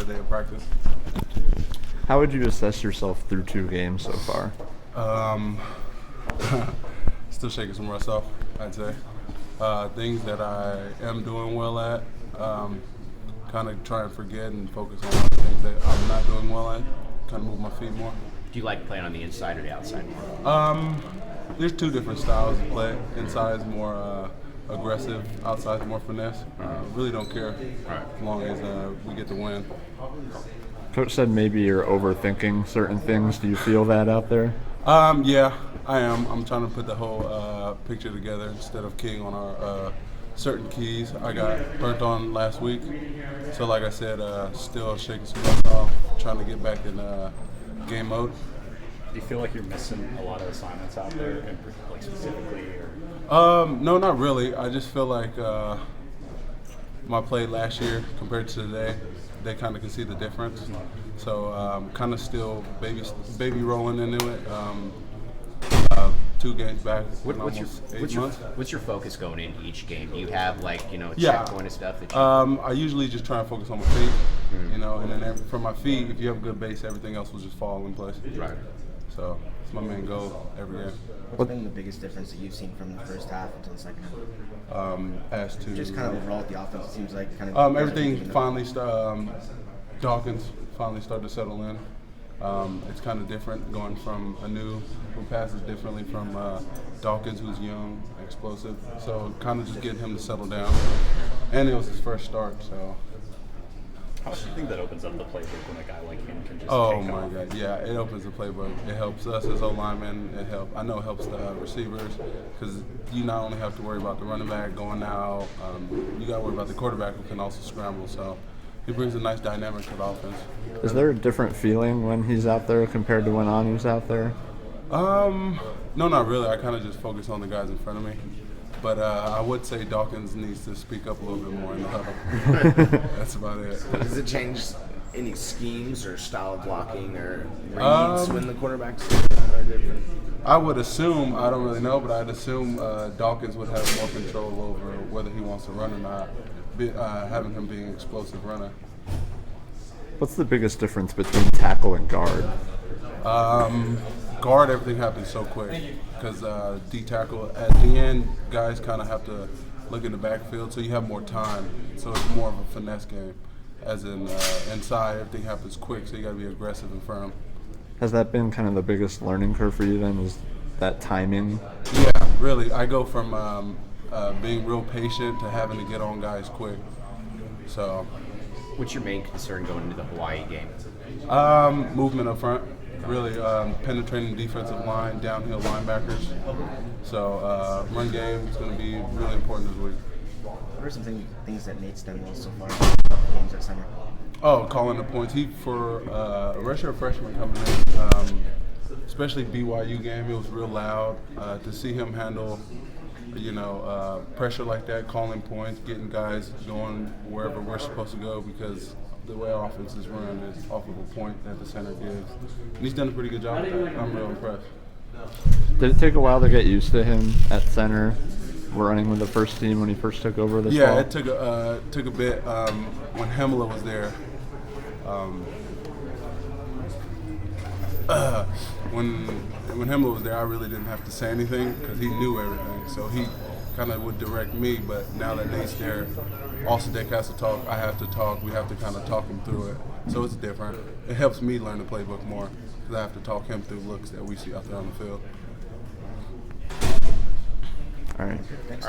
day of practice. How would you assess yourself through 2 games so far? Still shaking some rust off, I'd say. Things that I am doing well at, kind of try and forget and focus on things that I'm not doing well at, kind of move my feet more. Do you like playing on the inside or the outside more? There's 2 different styles of play. Inside is more aggressive, outside is more finesse. Really don't care as long as we get the win. Coach said maybe you're overthinking certain things. Do you feel that out there? Yeah, I am. I'm trying to put the whole picture together instead of keying on our certain keys. I got burnt on last week, so like I said, still shaking some rust off, trying to get back in game mode. Do you feel like you're missing a lot of assignments out there, and like specifically? No, not really. I just feel like my play last year compared to today, they kind of can see the difference. So kind of still baby rolling into it. 2 games back in almost 8 months. What's your focus going into each game? Do you have a Yeah. checkpoint of stuff that you I usually just try and focus on my feet, and then from my feet, if you have a good base, everything else will just fall in place. Right. So it's my main goal every game. What's been the biggest difference that you've seen from the first half until the second half? As to Just kind of overall with the offense, it seems like kind of everything finally Dawkins finally started to settle in. It's kind of different going from Anu, who passes differently, from Dawkins, who's young, explosive. So kind of just getting him to settle down. And it was his first start, so. How much do you think that opens up the playbook when a guy like him can just Oh take my off? God, yeah, it opens the playbook. It helps us as O-linemen. I know it helps the receivers, because you not only have to worry about the running back going out, you got to worry about the quarterback who can also scramble. So he brings a nice dynamic to the offense. Is there a different feeling when he's out there compared to when Anu's out there? No, not really. I kind of just focus on the guys in front of me. But I would say Dawkins needs to speak up a little bit more in the huddle. That's about it. Does it change any schemes or style of blocking or reads when the quarterbacks are different? I would assume, I don't really know, but I'd assume Dawkins would have more control over whether he wants to run or not, having him being an explosive runner. What's the biggest difference between tackle and guard? Guard, everything happens so quick because D-tackle, at the end, guys kind of have to look in the backfield, so you have more time. So it's more of a finesse game. As in inside, everything happens quick, so you got to be aggressive and firm. Has that been kind of the biggest learning curve for you then, is that timing? Yeah, really. I go from being real patient to having to get on guys quick. So, What's your main concern going into the Hawaii game? movement up front. Really penetrating defensive line, downhill linebackers. So run game is going to be really important this week. What are some things that Nate's done well so far in the games at center? Oh, calling the points. He, for a redshirt freshman coming in, especially BYU game, it was real loud. To see him handle, pressure like that, calling points, getting guys going wherever we're supposed to go, because the way our offense is run is off of a point that the center gives. And he's done a pretty good job with that. I'm real impressed. Did it take a while to get used to him at center, running with the first team when he first took over this fall? Yeah, it took a bit. When Hemela was there, when Hemela was there, I really didn't have to say anything because he knew everything. So he kind of would direct me. But now that Nate's there, also Dick has to talk. I have to talk. We have to kind of talk him through it. So it's different. It helps me learn the playbook more because I have to talk him through looks that we see out there on the field.